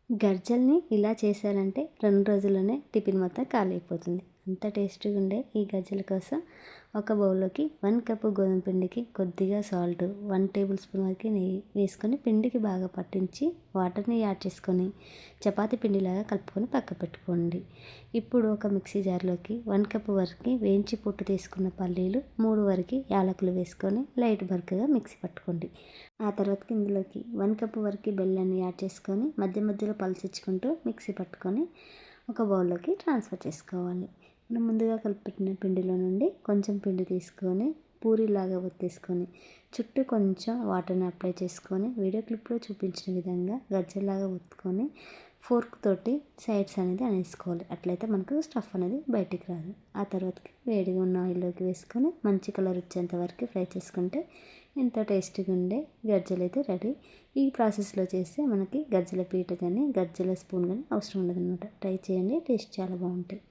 గర్జల్ని ఇలా చేశారంటే 2 రోజుల్లోనే టిఫిన్ మొత్తం ఖాళీ అయిపోతుంది. అంత టేస్టీగా ఉండే ఈ గర్జల కోసం ఒక బౌల్లోకి 1 కప్పు గోధుమ పిండికి కొద్దిగా సాల్ట్, 1 టేబుల్ స్పూన్ వరకు నెయ్యి వేసుకొని పిండికి బాగా పట్టించి వాటర్ని యాడ్ చేసుకొని చపాతీ పిండిలాగా కలుపుకొని పక్క పెట్టుకోండి. ఇప్పుడు ఒక మిక్సీ జార్లోకి 1 కప్పు వరకు వేయించి పొట్టు తీసుకున్న పల్లీలు, 3 వరకు యాలకులు వేసుకొని లైట్ బరకగా మిక్సీ పట్టుకోండి. ఆ తర్వాతకి ఇందులోకి 1 కప్పు వరకు బెల్లాన్ని యాడ్ చేసుకొని మధ్య మధ్యలో పల్చించుకుంటూ మిక్సీ పట్టుకొని ఒక బౌల్లోకి ట్రాన్స్ఫర్ చేసుకోవాలి. మనం ముందుగా కలిపిపెట్టిన పిండిలో నుండి కొంచెం పిండి తీసుకొని పూరిలాగా ఒత్తేసుకొని చుట్టూ కొంచెం వాటర్ని అప్లై చేసుకొని వీడియో క్లిప్లో చూపించిన విధంగా గజ్జలాగా ఒత్తుకొని ఫోర్క్ తోటి సైడ్స్ అనేది అనేసుకోవాలి. అట్లయితే మనకు స్టఫ్ అనేది బయటికి రాదు. ఆ తర్వాతకి వేడిగా ఉన్న ఆయిల్లోకి వేసుకొని మంచి కలర్ వచ్చేంత వరకు ఫ్రై చేసుకుంటే ఎంతో టేస్టీగా ఉండే గర్జలు అయితే రెడీ. ఈ ప్రాసెస్లో చేస్తే మనకి గర్జల పీట కానీ గర్జల స్పూన్ కానీ అవసరం ఉండదన్నమాట. ట్రై చేయండి, టేస్ట్ చాలా బాగుంటాయి.